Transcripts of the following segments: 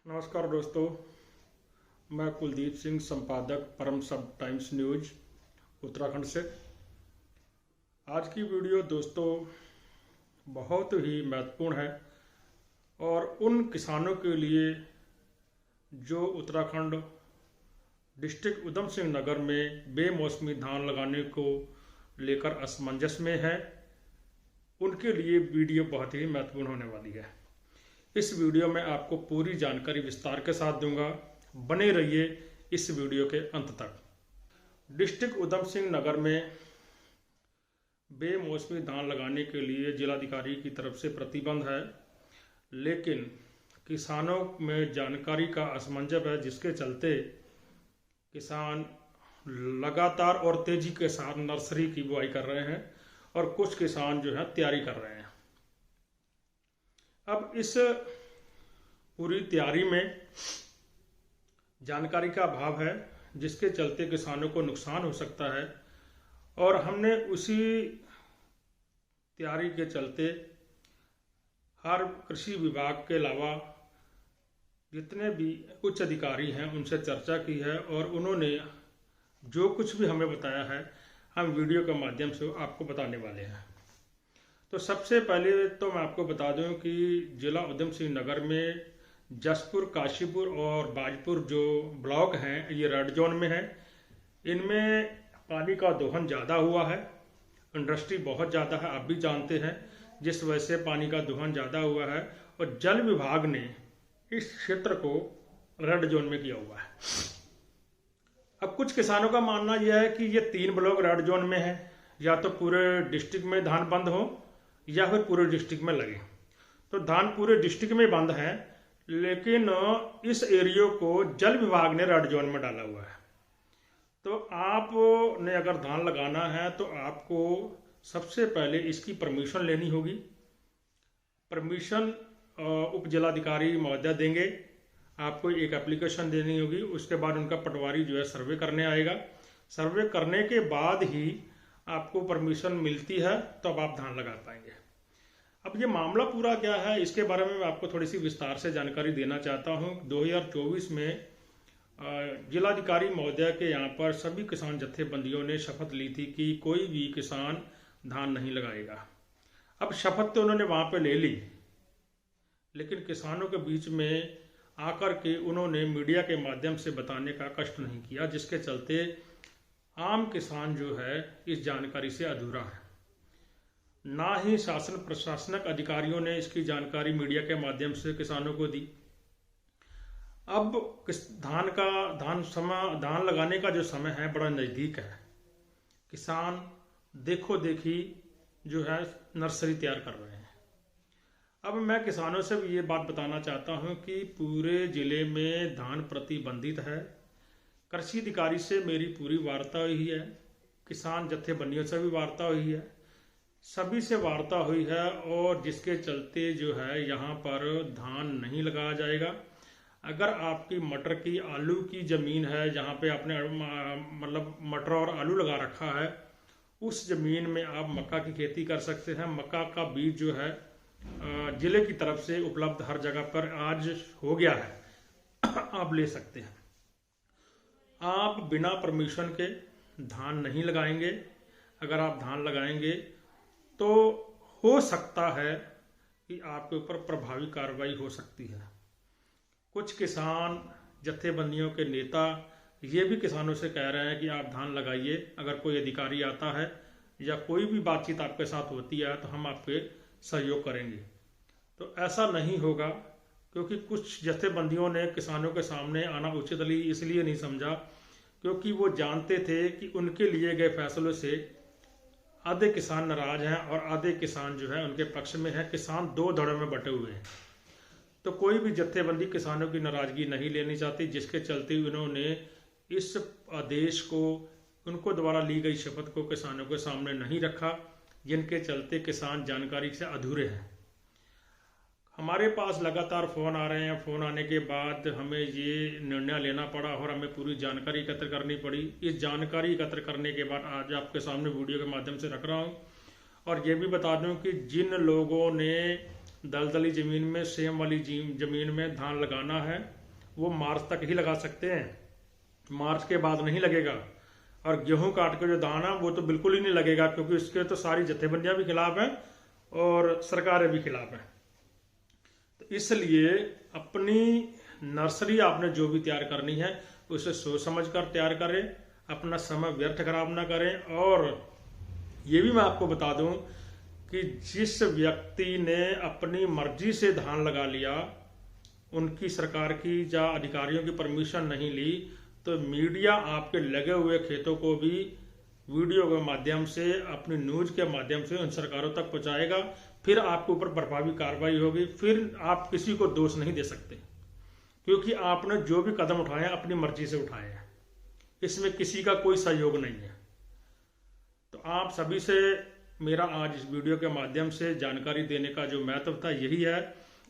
नमस्कार दोस्तों, मैं कुलदीप सिंह, संपादक परम सब टाइम्स न्यूज उत्तराखंड से। आज की वीडियो दोस्तों बहुत ही महत्वपूर्ण है और उन किसानों के लिए जो उत्तराखंड डिस्ट्रिक्ट उधम सिंह नगर में बेमौसमी धान लगाने को लेकर असमंजस में है, उनके लिए वीडियो बहुत ही महत्वपूर्ण होने वाली है। इस वीडियो में आपको पूरी जानकारी विस्तार के साथ दूंगा, बने रहिए इस वीडियो के अंत तक। डिस्ट्रिक्ट उधम सिंह नगर में बेमौसमी धान लगाने के लिए जिलाधिकारी की तरफ से प्रतिबंध है, लेकिन किसानों में जानकारी का असमंजस है, जिसके चलते किसान लगातार और तेजी के साथ नर्सरी की बुआई कर रहे हैं और कुछ किसान जो है तैयारी कर रहे हैं। अब इस पूरी तैयारी में जानकारी का अभाव है, जिसके चलते किसानों को नुकसान हो सकता है और हमने उसी तैयारी के चलते हर कृषि विभाग के अलावा जितने भी उच्च अधिकारी हैं उनसे चर्चा की है और उन्होंने जो कुछ भी हमें बताया है हम वीडियो के माध्यम से आपको बताने वाले हैं। तो सबसे पहले तो मैं आपको बता दूं कि जिला उधम सिंह नगर में जसपुर, काशीपुर और बाजपुर जो ब्लॉक हैं ये रेड जोन में है। इनमें पानी का दोहन ज़्यादा हुआ है, इंडस्ट्री बहुत ज़्यादा है, आप भी जानते हैं, जिस वजह से पानी का दोहन ज़्यादा हुआ है और जल विभाग ने इस क्षेत्र को रेड जोन में किया हुआ है। अब कुछ किसानों का मानना यह है कि ये 3 ब्लॉक रेड जोन में है, या तो पूरे डिस्ट्रिक्ट में धान बंद हो या फिर पूरे डिस्ट्रिक्ट में लगे। तो धान पूरे डिस्ट्रिक्ट में बंद है, लेकिन इस एरिया को जल विभाग ने रेड जोन में डाला हुआ है। तो आपने अगर धान लगाना है तो आपको सबसे पहले इसकी परमिशन लेनी होगी। परमिशन उप जिलाधिकारी महोदय देंगे, आपको एक एप्लीकेशन देनी होगी। उसके बाद उनका पटवारी जो है सर्वे करने आएगा। सर्वे करने के बाद ही आपको परमिशन मिलती है, तब आप धान लगा पाएंगे। अब ये मामला पूरा क्या है, इसके बारे में मैं आपको थोड़ी सी विस्तार से जानकारी देना चाहता हूँ। 2024 में जिलाधिकारी महोदय के यहाँ पर सभी किसान जत्थेबंदियों ने शपथ ली थी कि कोई भी किसान धान नहीं लगाएगा। अब शपथ तो उन्होंने वहाँ पे ले ली, लेकिन किसानों के बीच में आकर के उन्होंने मीडिया के माध्यम से बताने का कष्ट नहीं किया, जिसके चलते आम किसान जो है इस जानकारी से अधूरा है। ना ही शासन प्रशासनिक अधिकारियों ने इसकी जानकारी मीडिया के माध्यम से किसानों को दी। अब धान लगाने का जो समय है बड़ा नज़दीक है। किसान देखो देखी जो है नर्सरी तैयार कर रहे हैं। अब मैं किसानों से भी ये बात बताना चाहता हूँ कि पूरे जिले में धान प्रतिबंधित है। कृषि अधिकारी से मेरी पूरी वार्ता हुई है, किसान जत्थेबंदियों से भी वार्ता हुई है, सभी से वार्ता हुई है, और जिसके चलते जो है यहाँ पर धान नहीं लगाया जाएगा। अगर आपकी मटर की, आलू की ज़मीन है जहाँ पे आपने मतलब मटर और आलू लगा रखा है, उस ज़मीन में आप मक्का की खेती कर सकते हैं। मक्का का बीज जो है जिले की तरफ से उपलब्ध हर जगह पर आज हो गया है, आप ले सकते हैं। आप बिना परमिशन के धान नहीं लगाएंगे। अगर आप धान लगाएंगे तो हो सकता है कि आपके ऊपर प्रभावी कार्रवाई हो सकती है। कुछ किसान जत्थेबंदियों के नेता ये भी किसानों से कह रहे हैं कि आप धान लगाइए, अगर कोई अधिकारी आता है या कोई भी बातचीत आपके साथ होती है तो हम आपके सहयोग करेंगे। तो ऐसा नहीं होगा, क्योंकि कुछ जत्थेबंदियों ने किसानों के सामने आना उचित इसलिए नहीं समझा क्योंकि वो जानते थे कि उनके लिए गए फैसलों से आधे किसान नाराज हैं और आधे किसान जो है उनके पक्ष में है। किसान 2 धड़ों में बटे हुए हैं, तो कोई भी जत्थेबंदी किसानों की नाराजगी नहीं लेनी चाहती, जिसके चलते उन्होंने इस आदेश को, उनको द्वारा ली गई शपथ को किसानों के सामने नहीं रखा, जिनके चलते किसान जानकारी से अधूरे हैं। हमारे पास लगातार फ़ोन आ रहे हैं। फ़ोन आने के बाद हमें ये निर्णय लेना पड़ा और हमें पूरी जानकारी एकत्र करनी पड़ी। इस जानकारी एकत्र करने के बाद आज आपके सामने वीडियो के माध्यम से रख रहा हूँ। और ये भी बता दूं कि जिन लोगों ने दलदली ज़मीन में, सेम वाली ज़मीन में धान लगाना है वो मार्च तक ही लगा सकते हैं, मार्च के बाद नहीं लगेगा। और गेहूं काट के जो दाना वो तो बिल्कुल ही नहीं लगेगा, क्योंकि इसके तो सारी जथेबंदियां भी खिलाफ हैं और सरकारें भी खिलाफ हैं। तो इसलिए अपनी नर्सरी आपने जो भी तैयार करनी है उसे सोच समझ कर तैयार करें, अपना समय व्यर्थ खराब ना करें। और ये भी मैं आपको बता दूं कि जिस व्यक्ति ने अपनी मर्जी से धान लगा लिया, उनकी सरकार की या अधिकारियों की परमिशन नहीं ली, तो मीडिया आपके लगे हुए खेतों को भी वीडियो के माध्यम से, अपनी न्यूज़ के माध्यम से उन सरकारों तक पहुंचाएगा। फिर आपके ऊपर प्रभावी कार्रवाई होगी। फिर आप किसी को दोष नहीं दे सकते, क्योंकि आपने जो भी कदम उठाए हैं अपनी मर्जी से उठाए हैं, इसमें किसी का कोई सहयोग नहीं है। तो आप सभी से मेरा आज इस वीडियो के माध्यम से जानकारी देने का जो महत्व था यही है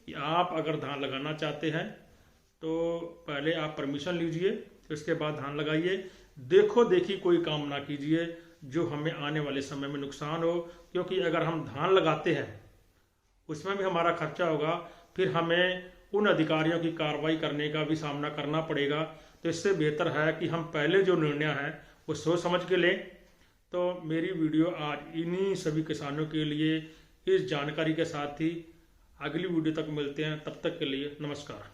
कि आप अगर धान लगाना चाहते हैं तो पहले आप परमिशन लीजिए, उसके बाद धान लगाइए। देखो देखी कोई काम ना कीजिए जो हमें आने वाले समय में नुकसान हो, क्योंकि अगर हम धान लगाते हैं उसमें भी हमारा खर्चा होगा, फिर हमें उन अधिकारियों की कार्रवाई करने का भी सामना करना पड़ेगा। तो इससे बेहतर है कि हम पहले जो निर्णय है वो सोच समझ के लें। तो मेरी वीडियो आज इन्हीं सभी किसानों के लिए इस जानकारी के साथ ही, अगली वीडियो तक मिलते हैं, तब तक के लिए नमस्कार।